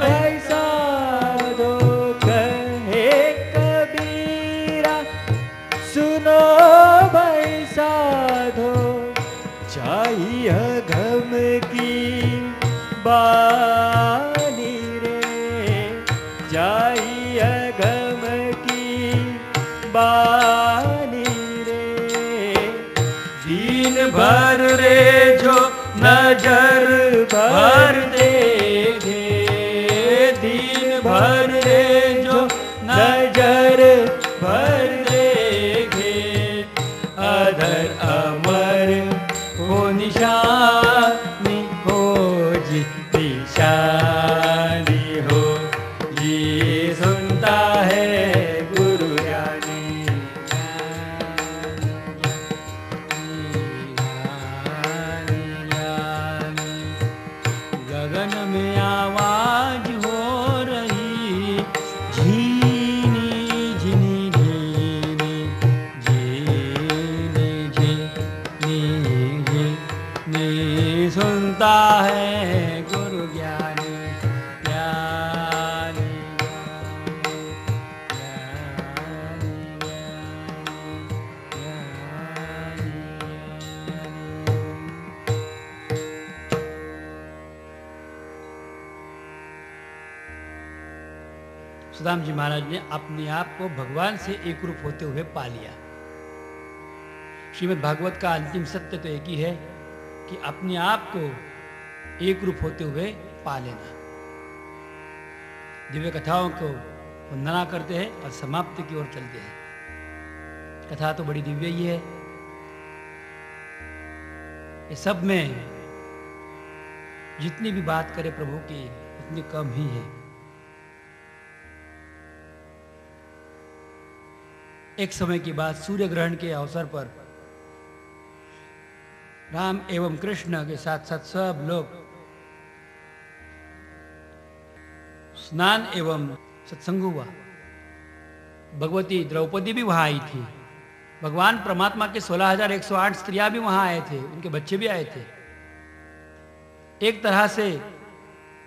भाई साधो, कहे कबीरा सुनो भाई साधो, चाहिए गम की बानी रे, चाहिए गम की बानी रे। दिन भर रे जो नजर भर देखे, दिन भर रे जो नजर भर देखे, अधर अमर हो निशानी हो जी, निशानी हो जी, सुनता है गुरु ज्ञानी, ज्ञानी ज्ञानी। गगन में आवाज हो रही, सुदाम जी महाराज ने अपने आप को भगवान से एक रूप होते हुए पा लिया। श्रीमद् भागवत का अंतिम सत्य तो एक ही है कि अपने आप को एक रूप होते हुए पा लेना। दिव्य कथाओं को वंदना करते हैं और समाप्ति की ओर चलते हैं। कथा तो बड़ी दिव्य ही है। ये सब में जितनी भी बात करे प्रभु की उतनी कम ही है। एक समय की बात, सूर्य ग्रहण के अवसर पर राम एवं कृष्ण के साथ साथ सब लोग स्नान एवं सत्संग हुआ। भगवती द्रौपदी भी वहां आई थी। भगवान परमात्मा के 16,108 स्त्रियां भी वहां आए थे, उनके बच्चे भी आए थे। एक तरह से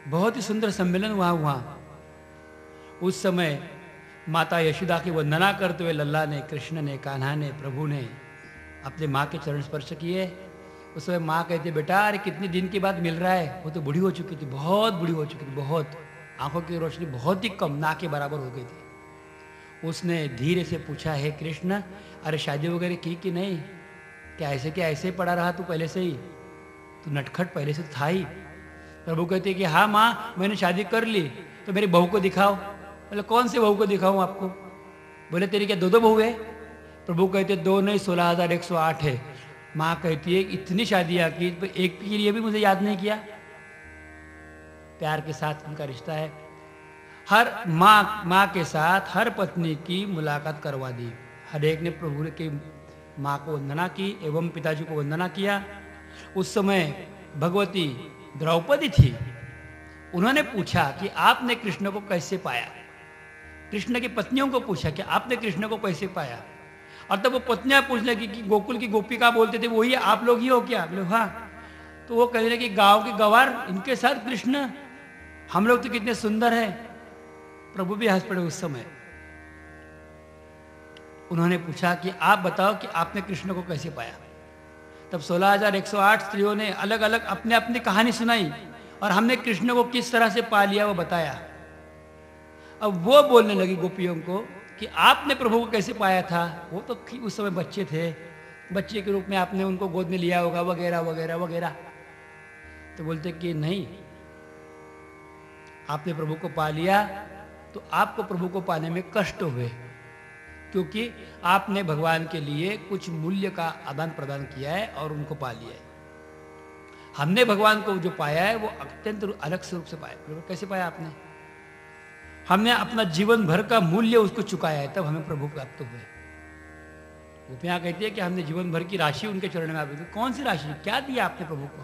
बहुत ही सुंदर सम्मेलन हुआ। उस समय माता यशोदा की वंदना करते हुए लल्ला ने, कृष्ण ने, कान्हा ने, प्रभु ने अपने माँ के चरण स्पर्श किए। उस समय माँ कहती, बेटा अरे कितने दिन के बाद मिल रहा है। वो तो बूढ़ी हो चुकी थी, बहुत बूढ़ी हो चुकी थी, बहुत आंखों की रोशनी बहुत ही कम, ना के बराबर हो गई थी। उसने धीरे से पूछा, हे कृष्ण अरे शादी वगैरह की कि नहीं? क्या ऐसे पड़ा रहा तू पहले से ही? तू नटखट पहले से था ही। प्रभु कहते कि हाँ माँ मैंने शादी कर ली। तो मेरी बहू को दिखाओ। बोले कौन से बहू को दिखाऊं आपको? बोले तेरी क्या दो बहू है? प्रभु कहते 2 नहीं 16,108 है। माँ कहती है इतनी शादियां की, एक के लिए भी मुझे याद नहीं किया। प्यार के साथ उनका रिश्ता है। हर माँ के साथ हर पत्नी की मुलाकात करवा दी। हर एक ने प्रभु की माँ को वंदना की एवं पिताजी को वंदना किया। उस समय भगवती द्रौपदी थी। उन्होंने पूछा कि आपने कृष्ण को कैसे पाया? कृष्ण की पत्नियों को पूछा कि आपने कृष्ण को कैसे पाया? और तब वो पत्नियां पूछने लगी कि गोकुल की गोपिका बोलते थे वही आप लोग ही हो क्या? बोले हाँ। तो वो कहने लगे गांव के गवार इनके साथ कृष्ण, हम लोग तो कितने सुंदर हैं। प्रभु भी हंस पड़े उस समय। उन्होंने पूछा कि आप बताओ कि आपने कृष्ण को कैसे पाया? तब 16,108 स्त्रियों ने अलग अलग अपने अपनी कहानी सुनाई और हमने कृष्ण को किस तरह से पा लिया वो बताया। अब वो बोलने लगी गोपियों को कि आपने प्रभु को कैसे पाया था? वो तो उस समय बच्चे थे, बच्चे के रूप में आपने उनको गोद में लिया होगा वगैरह वगैरह वगैरह। तो बोलते कि नहीं, आपने प्रभु को पा लिया तो आपको प्रभु को पाने में कष्ट हुए, क्योंकि आपने भगवान के लिए कुछ मूल्य का आदान प्रदान किया है और उनको पा लिया है। हमने भगवान को जो पाया है वो अत्यंत अलग स्वरूप से पाया। कैसे पाया आपने? हमने अपना जीवन भर का मूल्य उसको चुकाया है, तब हमें प्रभु प्राप्त हुए। गोपियां कहती है कि हमने जीवन भर की राशि उनके चरण में आप दी। कौन सी राशि? क्या दिया आपने प्रभु को?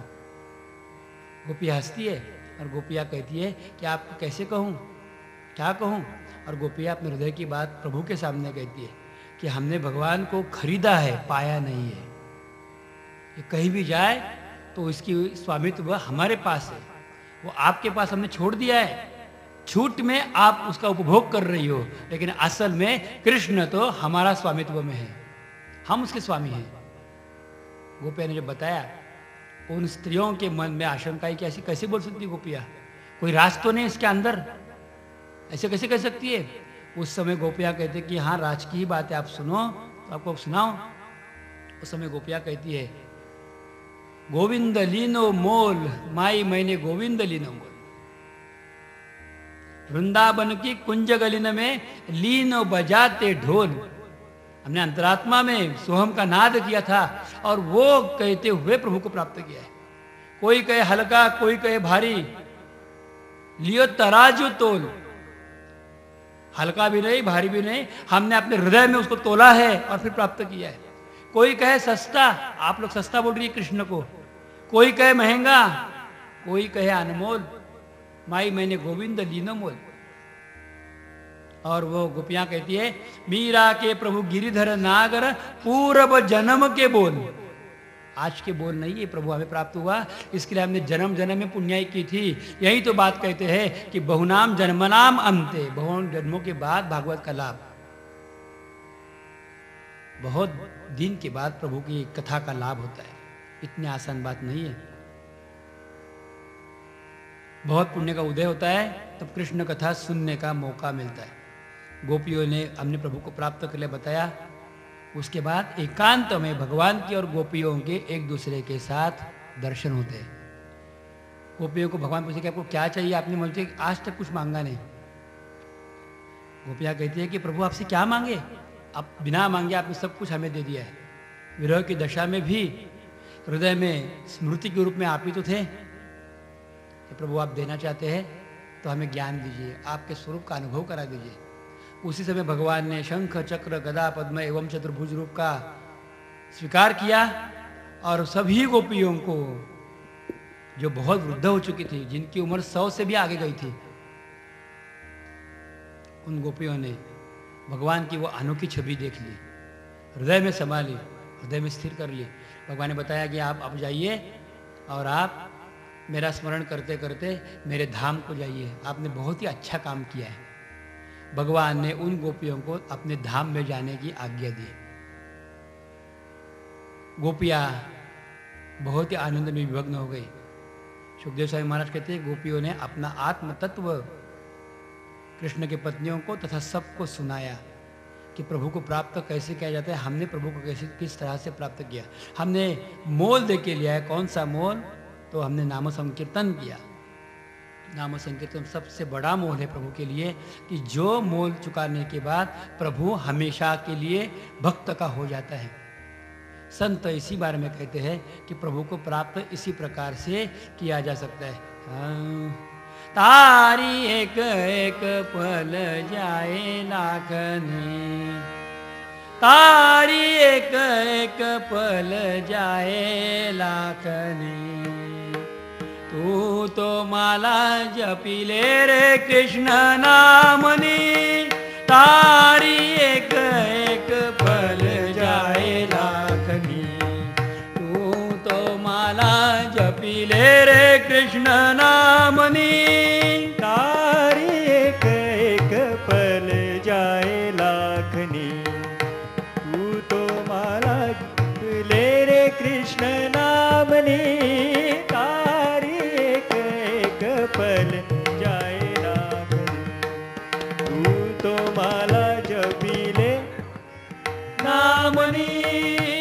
गोपियां हंसती है और गोपियां कहती है कि आपको कैसे कहूँ, क्या कहूँ? और गोपियां अपने हृदय की बात प्रभु के सामने कहती है कि हमने भगवान को खरीदा है, पाया नहीं है। ये कहीं भी जाए तो इसकी स्वामित्व हमारे पास है, वो आपके पास हमने छोड़ दिया है। छूट में आप उसका उपभोग कर रही हो, लेकिन असल में कृष्ण तो हमारा स्वामित्व में है, हम उसके स्वामी हैं। गोपिया ने जब बताया, उन स्त्रियों के मन में आशंका कि ऐसी कैसे बोल सकती गोपिया? कोई राज तो नहीं इसके अंदर, ऐसे कैसे कह सकती है? उस समय गोपिया कहते कि हाँ राज की ही बात है, आप सुनो तो आपको सुनाओ। उस समय गोपिया कहती है, गोविंद लीनो मोल माई मैंने गोविंद लीनो मोल। वृंदावन की कुंज गलिन में लीनो बजाते ढोल। हमने अंतरात्मा में सोहम का नाद किया था और वो कहते हुए प्रभु को प्राप्त किया है। कोई कहे हल्का, कोई कहे भारी, लियो तराजू तोल। हल्का भी नहीं, भारी भी नहीं, हमने अपने हृदय में उसको तोला है और फिर प्राप्त किया है। कोई कहे सस्ता, आप लोग सस्ता बोल रही है कृष्ण को। कोई कहे महंगा, कोई कहे अनमोल। माई मैंने गोविंद लीनो मोल। और वो गोपियां कहती है, मीरा के प्रभु गिरिधर नागर पूर्व जन्म के बोल। आज के बोल नहीं, ये प्रभु हमें प्राप्त हुआ, इसके लिए हमने जन्म जन्म में पुण्याई की थी। यही तो बात कहते हैं कि बहुनाम जन्मनाम अंते, बहु जन्मों के बाद भागवत का लाभ। बहुत दिन के बाद प्रभु की कथा का लाभ होता है, इतनी आसान बात नहीं है। बहुत पुण्य का उदय होता है, तब कृष्ण कथा सुनने का मौका मिलता है। गोपियों ने हमने प्रभु को प्राप्त कर लिया बताया। उसके बाद एकांत में भगवान की और गोपियों के एक दूसरे के साथ दर्शन होते हैं। गोपियों को भगवान पूछे कि आपको क्या चाहिए, आपने मुझसे आज तक कुछ मांगा नहीं। गोपियाँ कहती है कि प्रभु आपसे क्या मांगे, आप बिना मांगे आपने सब कुछ हमें दे दिया है। विरह की दशा में भी हृदय में स्मृति के रूप में आप ही तो थे। कि प्रभु आप देना चाहते हैं तो हमें ज्ञान दीजिए, आपके स्वरूप का अनुभव करा दीजिए। उसी समय भगवान ने शंख चक्र गदा पद्म एवं चतुर्भुज रूप का स्वीकार किया और सभी गोपियों को, जो बहुत वृद्ध हो चुकी थी, जिनकी उम्र 100 से भी आगे गई थी, उन गोपियों ने भगवान की वो अनोखी छवि देख ली, हृदय में समा ली, हृदय में स्थिर कर ली। भगवान ने बताया कि आप अब जाइए और आप मेरा स्मरण करते करते मेरे धाम को जाइए, आपने बहुत ही अच्छा काम किया है। भगवान ने उन गोपियों को अपने धाम में जाने की आज्ञा दी। गोपियां बहुत ही आनंद में विभग्न हो गई। सुखदेव स्वामी महाराज कहते हैं गोपियों ने अपना आत्म तत्व कृष्ण की पत्नियों को तथा सबको सुनाया कि प्रभु को प्राप्त कैसे किया जाता है, हमने प्रभु को कैसे किस तरह से प्राप्त किया। हमने मोल दे के लिया है। कौन सा मोल? तो हमने नाम संकीर्तन किया। नाम संकीर्तन सबसे बड़ा मोल है प्रभु के लिए, कि जो मोल चुकाने के बाद प्रभु हमेशा के लिए भक्त का हो जाता है। संत इसी बारे में कहते हैं कि प्रभु को प्राप्त इसी प्रकार से किया जा सकता है। तारी एक एक पल जाए लाखनी, तारी एक एक पल जाए लाखनी, तू तो माला जपिले रे कृष्ण नामनी, तारी एक एक पल जाए लाखनी, तू तो माला जपिले रे कृष्ण नामनी, तारी एक एक पल जाए लाखनी, तू तो माला जपिले रे कृष्ण नामनी, तारी एक एक पल जाए लाखनी, तू तो माला जपिले नामनी,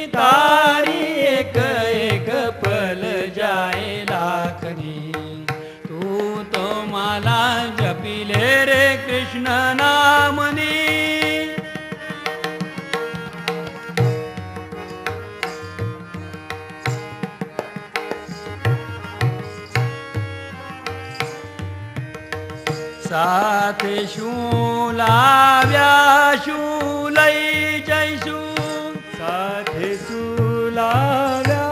तारी एक एक पल जाए लाखनी, तू तो माला जपिले रे कृष्ण नामनी। साथ शूलाव्या शूलई जैसू, साथ सुलाव्या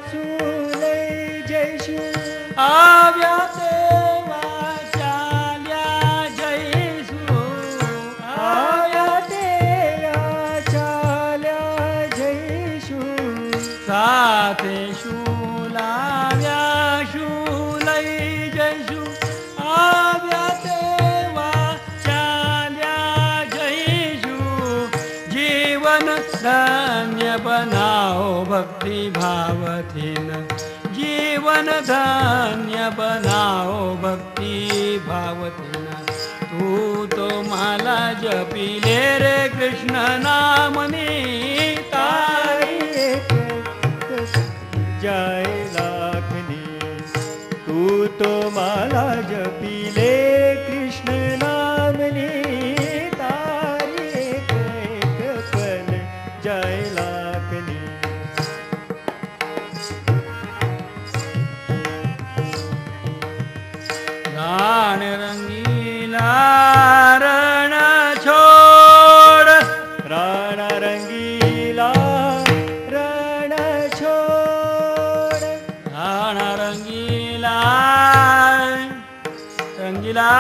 सुलई जैसू, आव्या तेवा चाल्या जैसू, आया तेया चाल्या जैसू, साथ शूलाव्या शूलई जैसू, आव्या तेवा चाल्या जैसू, जीवन धन्य बनाओ भक्ति भावथीन, जीवन धन्य बनाओ भक्ति भावथीन, तू तो माला जपिले रे कृष्ण नामनी, तारी एक जाए लाखनी, तू तो माला जपिले कृष्ण नामनी, तारी एक एक पल जाए लाखनी, राण रंगीला रण छोड़, प्राण रंगीला रण छोड़, राण रंगीला रंगीला,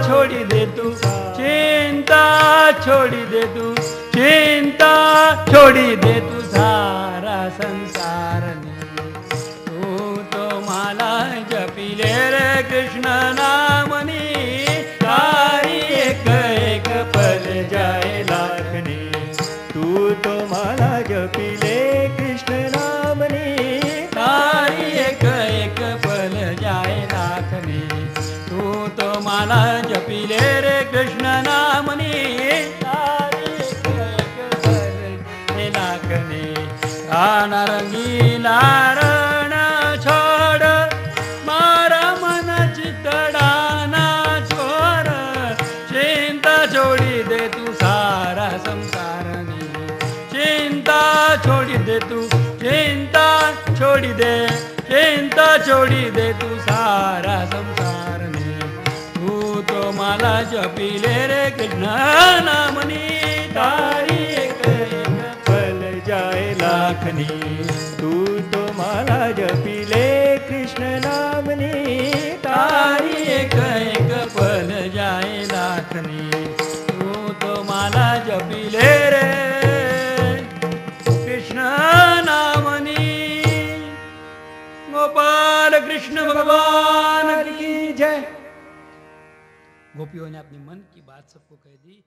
छोड़ी दे तू, चिंता छोड़ी दे तू, चिंता छोड़ी दे तू सारा संसार ने। तू तो माला जपिले रे कृष्ण नामनी, तारी एक एक पल जाए लाखनी। तू तो माला जपिले कृष्ण नामनी, तारी एक एक पल जाए लाखनी। तू तो माला जपिले रे कृष्ण नामनी, तारी एक एक पल जाए लाखनी। रान रंगीला रण छोड़, मारा मन चितड़ाना छोड़, चिंता छोड़ी दे तू सारा संसार ने। चिंता छोड़ी दे तू, चिंता छोड़ी दे, चिंता छोड़ी दे तू सारा संसार ने। तू तो माला जपिले रे कृष्ण नामनी, तारी एक एक पल जाए लाखनी। तू तो माला जपिले कृष्ण नामनी, तारी एक एक पल जाए लाखनी। तू तो माला जपिले रे कृष्ण नामनी। गोपाल कृष्ण भगवान की जय। गोपियों ने अपने मन की बात सबको कह दी।